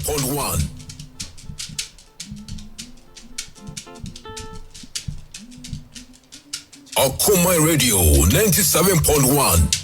97.1. Akomai Radio 97.1.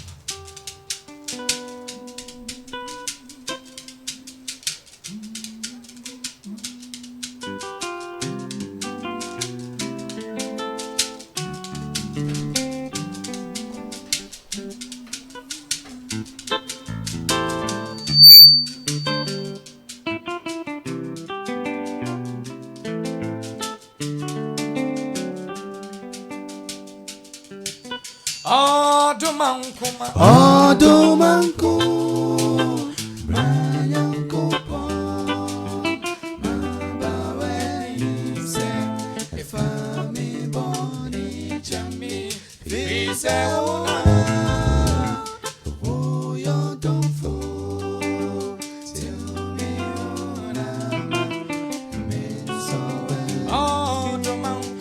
Odumanku Brianko Mabawe se Ifami boni chami Fise una Oyo donfo Till me una Minsowe Odumanku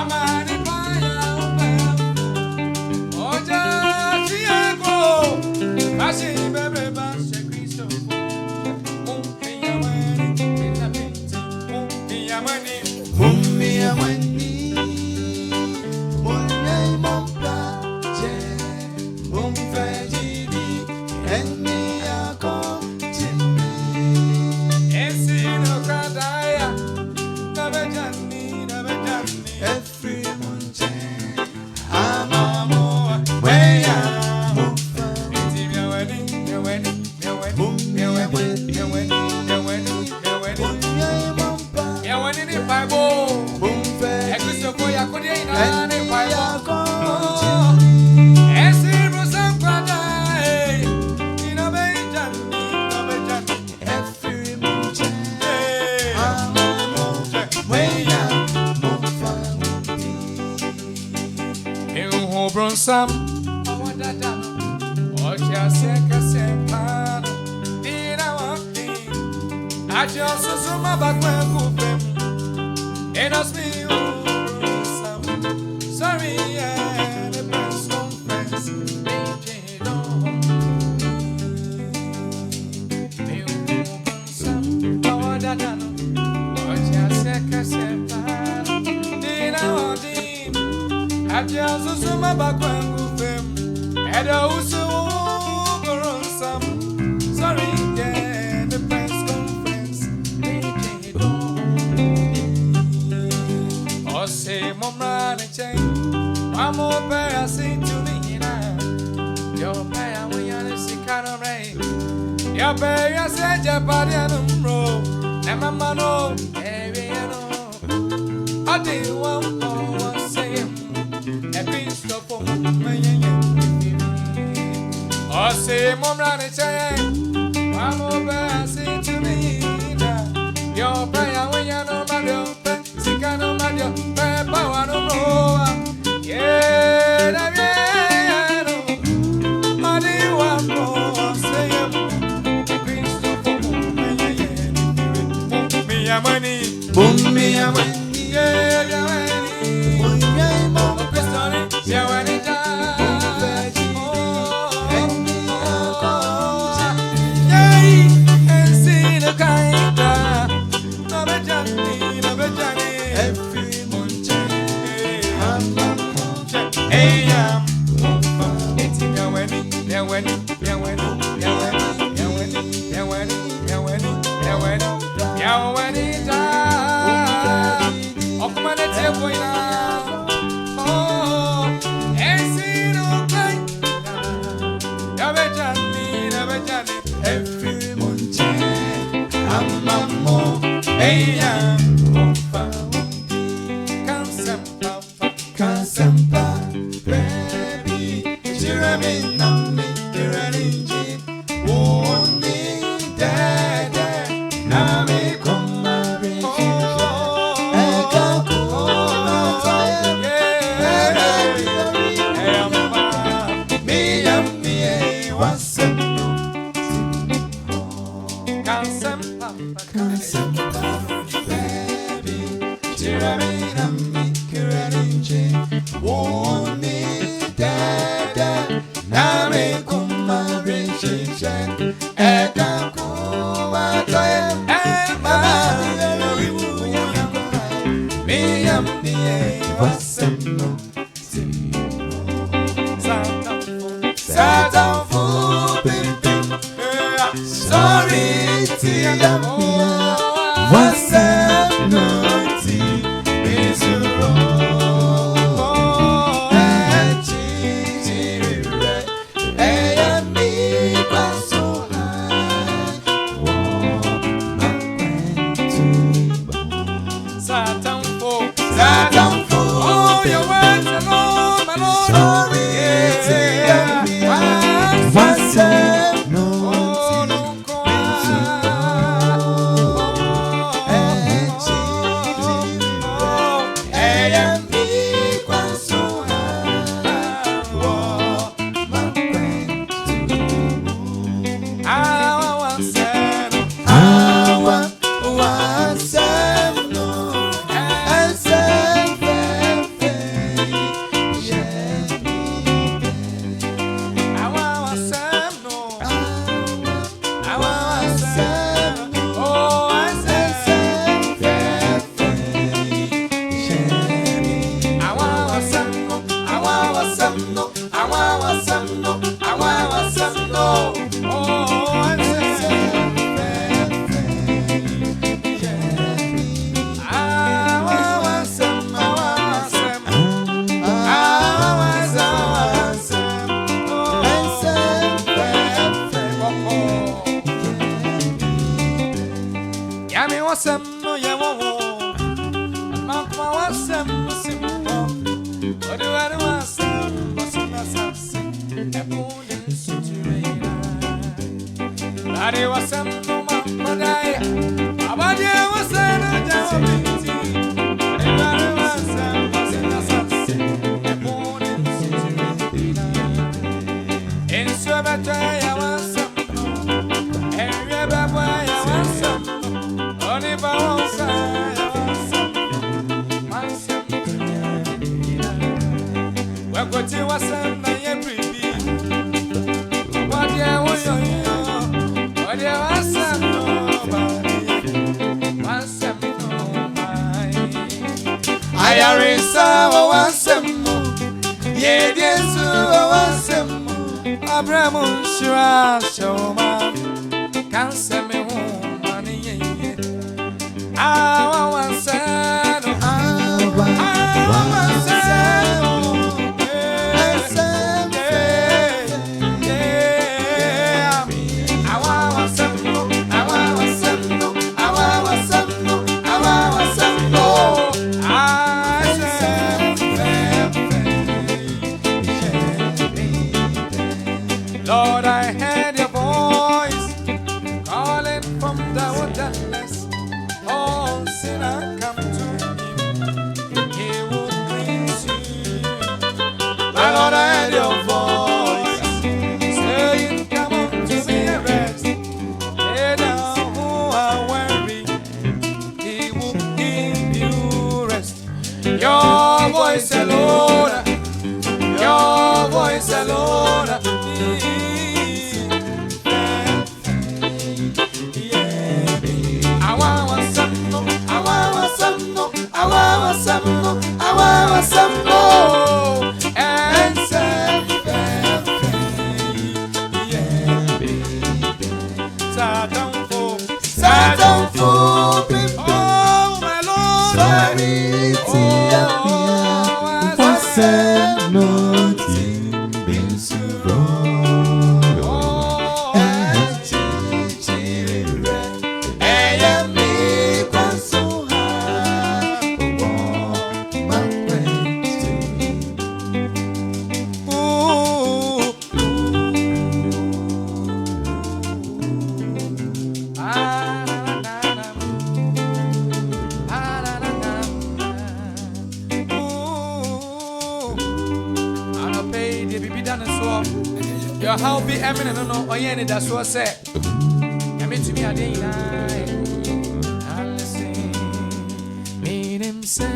Amani Paya, Oja, Chiego, Bashi, Bebe, Bashi, Christo, Some or that or just a second. Did I want I just saw my back when it was me. Sorry, yeah, the best friends. Some or that or just a second. Did I want I just saw my back when and also some sorry, yeah, the press conference. Or say, Mom, chain. One more pair, I say to me, your pair, when you're sick kind of rain. Your pair, I said, your body, I don't know. And my mano, every I did one more, say, a piece of I say, Mom, chain. One more pair, I say to me, your prayer when you're no matter, sick and no matter, power no more. Yeah, I did one more, say, me a money, boom, me a money, yeah, wasam no ye wo. Makwa wasam simpo. Odi wani wasam basina sapsi. Epude suturena. Lari wasam no makwadaya. Abadi wasam no jawabiti. Odi wani wasam basina sapsi. Epude suturena. Insubataya wasam. Everybody wasam. Only bawasam. What you was saying, I am pretty. What you was saying, what you was saying, nobody was saying, nobody. I am in some was saying, yeah, yes, was saying, Abraham, sure, show man, can't send me home, money. I was saying, I was saying. Lord, I heard your voice calling from the wilderness. Oh, sinner, come to him. He will cleanse you. My Lord, I heard your voice saying, come on to me and rest. Lay down who are weary. He will give you rest. Your voice alone. Your voice alone. Your how be eminent no or any that's what said. I mean to me a day night. And listen, mean him say,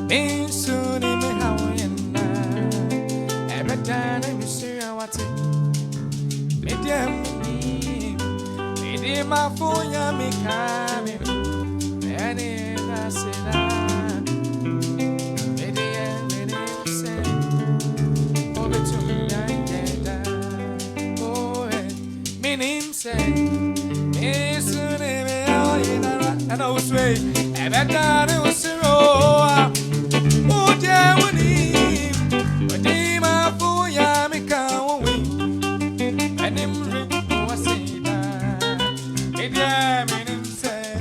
mean soon in me how and every time I see what it. Me dear my phone ya me coming. And in I say that. Me dear say, over to me. Name say, it's a name, and I was way, and I thought it was a row. Oh, dear, we need, but they my fool, Yamika, and him ring, oh, I say that. Maybe I mean him say,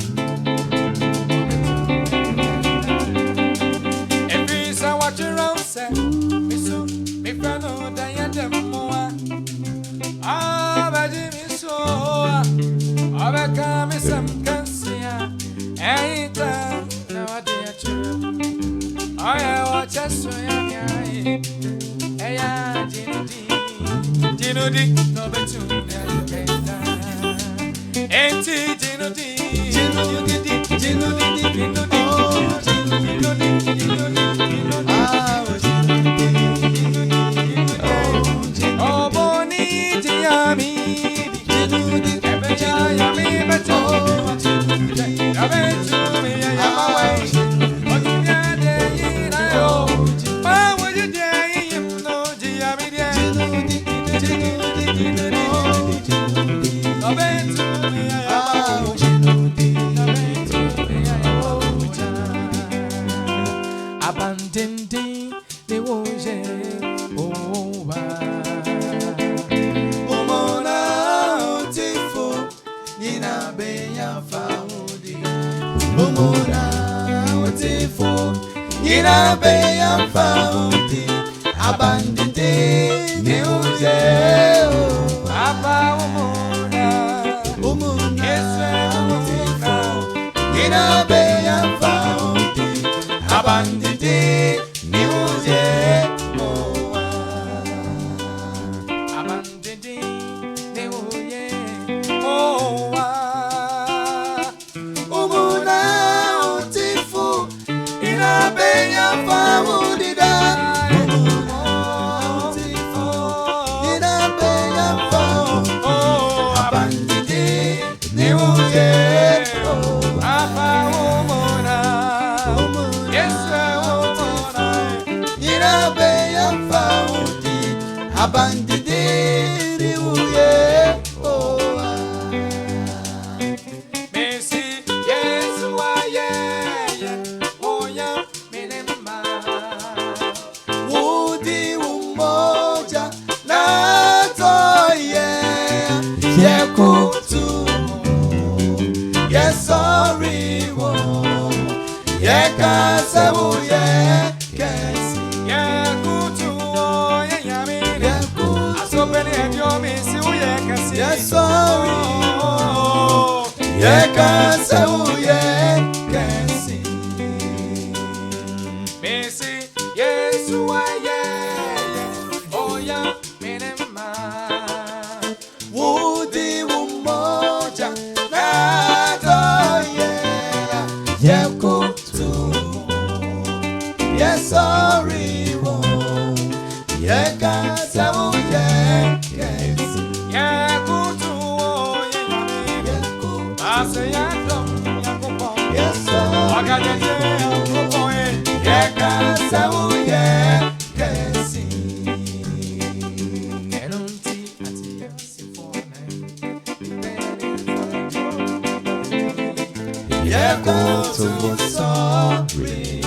every time I watch around, say, me so, me friend, oh, Diana, more. Ah, but Jimmy. Abeka me some cancia, anytime now I dare you. I watch us so young. Aya, Gino D, no better. Auntie Gino D, oh, Bonnie, Giami. Abandoned, they won't over. Omona, Tifo, Nina Benya Faudi. Umuna utifu ina be ya fauti abandite ni uje Papa umuna utifu ina be ya fauti abandite ni uje abandidi ne uye owa Umuna utifu ina be ya fauti Abandidi uye oa Messi Yesu aye oya menema Udi umoja na toye Yekutu Yesori wo Yekase uye kesi Yes, sorry. Yekase uye kesi. Messi, Yesu aye, oya menema. Udi umoja na toye Yekutu Yesori wo Yekase uye kesi. Yes, sir. Yekase uye kesi. Yekutu sorry.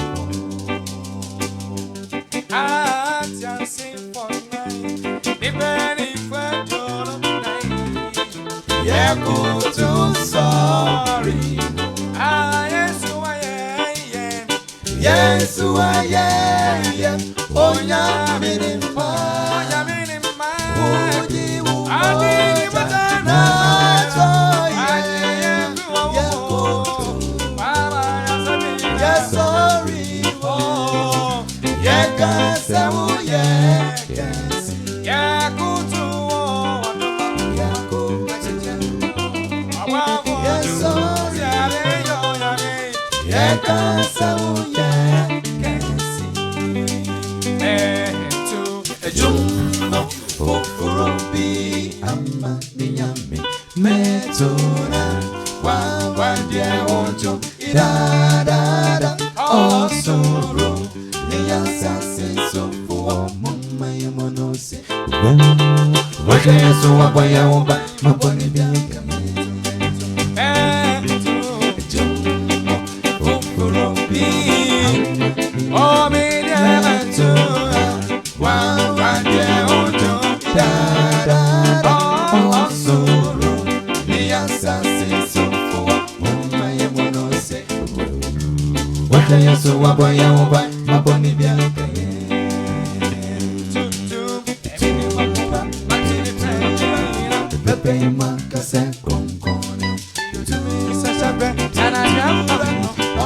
Yekutu sorry. Yesu aye onya minimma Udi umoja na toye Yekutu Yesori wo Yekase uye kesi Yekutu Yesori Yekase uye kesi Ejumbo Fufurubi Ama Minyami Metona Wawandye Ojo Idadada Osoro Niyasase Sofuwa Muma Yamonose Wake Yesu Wabaya Wamba Maboni Bianca Ejumbo Fufurubi Oh, me Metona Wawandye Ojo Idadada Osoro Niyasase Sofuwa Muma Yamonose Wake Yesu Wabaya Wamba Maboni Bianca Pepe Makase Konkone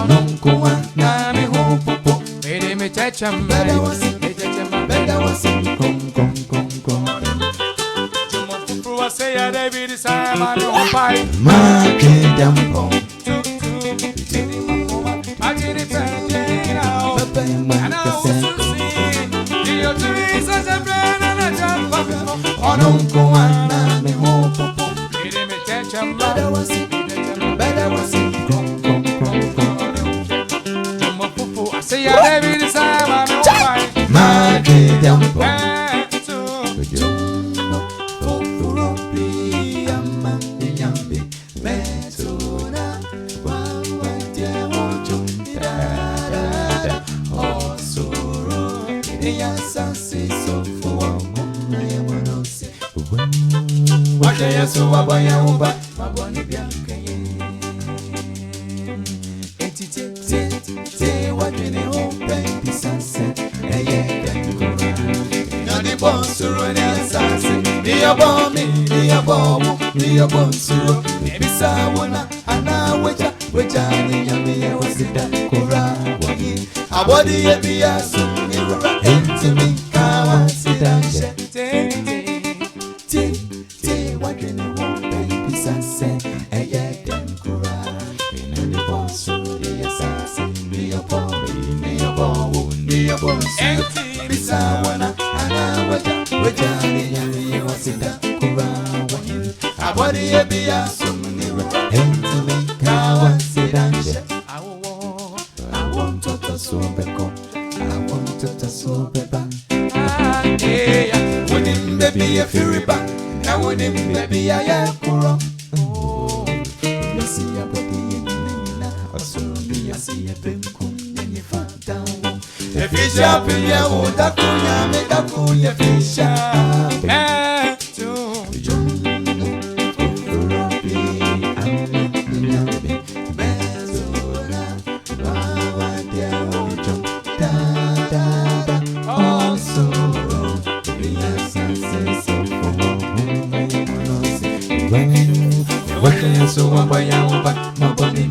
Ononkuwa na mihopopo Beda wasi Makidampo Pepe Makase Ononkuwa na mihopopo Beda wasi Makidampo Yesu wabaya uba maboni bianca Sonia Sassy, the bomb, the bomb, the bomb, so maybe Sawana, and now which I was it that Kura, a body a beer, so into me, come sit down, what can you want, baby, Sassy, and yet then Kura, in the boss, so the assassin, the bomb, the bomb, empty, Sawana, and now which I was it that Kura, a body a beer, so into me, come sit down. I want to sober go. I want to sober back. Yeah, wouldn't baby a fury back? Now wouldn't baby a kuro? You see a body in the or soon be a see a bim kum and you fall down. If you shop in your own, that could make a cool your fish. So I'm by your back, my body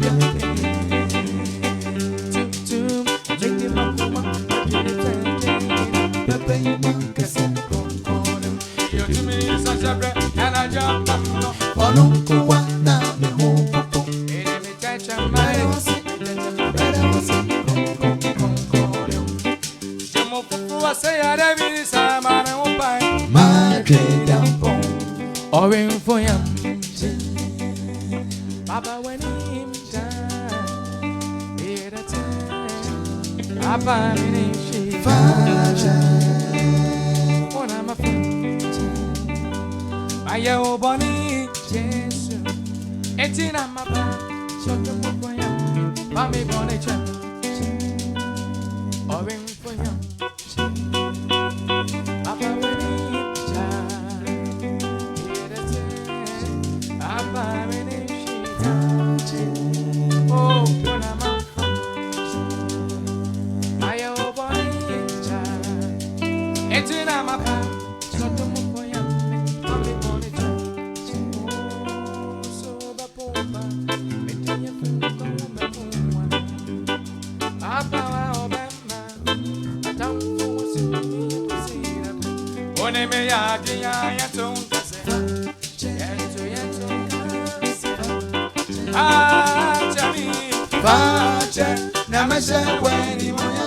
Papa when him shine, hear the time. Papa when him shine, when I'm a friend. My old bonnie, Jesus, it's in my back. So the book for you, Mammy Bonnie Chan, or in for you. Papa when him shine, hear the time. Papa when him. Oh, when I'm out, my old boy, it's in my back. So the move for you, I'm the only child. Oh, so the poor man, making you feel good. Papa, Obama, I don't know to see them. When they may have the eye, don't say, Fache, namashe weni moya.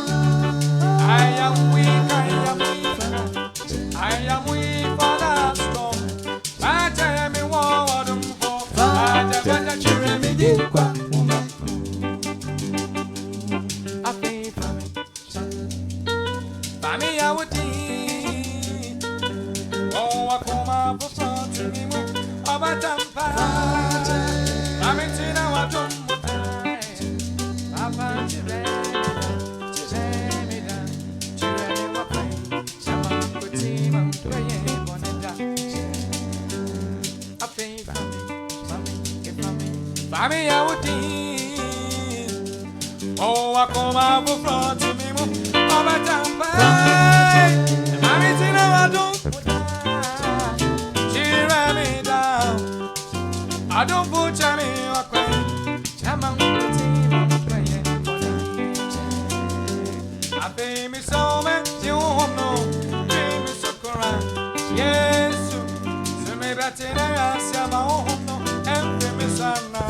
I am weak for that storm. Fache, I'm in war, Fache, chure me di kwa woman. I pay for me. Bami, I would eat. Oh, I come up for to me. About Tampa. I'm in our drum. Mami ya wuti, oh akoma bufra to me mo, obatamba. Mami tina wadon, chira me down. I don't put chami wakwe, chama nguti mwakweye. I pay me so much, you know, pay me so correct. Yes, so me batina ya siama no, and pay me sana.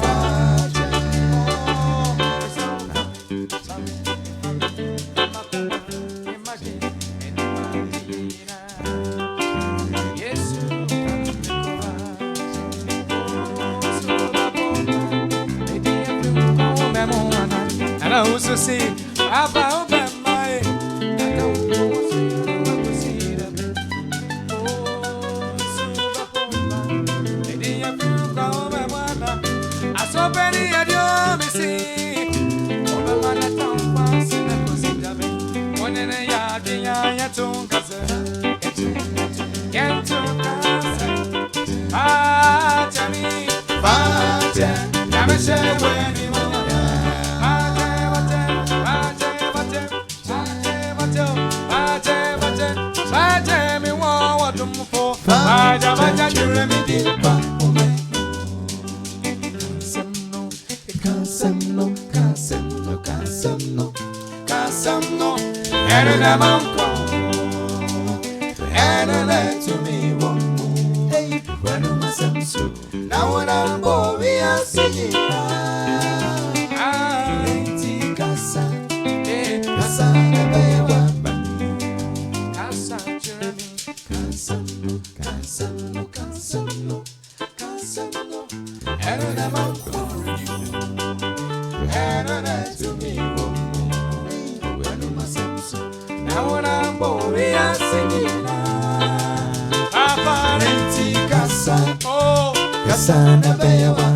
And I also say, about my, I don't know what's to see them. Oh, so lady, I feel come and one. I saw Benny at your missing. Over my town, pass in the cosy of it. One in a yard, the young to Casa. Get to Casa. Ah, Johnny, Fata, never share when you want. Jaja Jeremy pa ume. Kasamno. Ere na manko Ere to me one. Hey, when am I so? Now when I'm boy, we are singing. Kasa, kasa na bewa. Kasa Jeremy Kasamno. Ere na manko Ere to me one. When am I so? Now when I'm boy we are singing Papa Kasa, Oh kasa na bewa.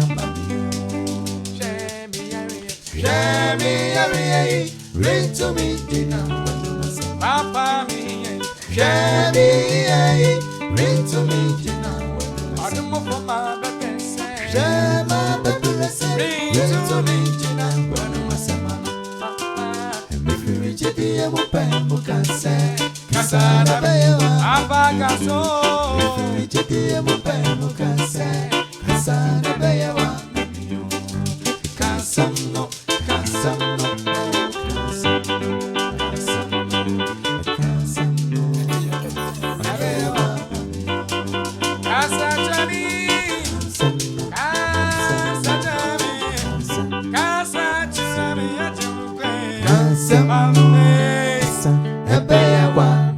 Jeremy Ring to me dinner. Papa me Ring to me dinner. I don't know for my baby say Shema bebelese. Ring to me dinner. Papa And if you reach it, you will pay Mukase. Kasana bewa. Papa Gaso If you reach it, you will pay Mukase. Kasana bewa. Kasamno. Kasa Jeremy Kasamno. Ebewa.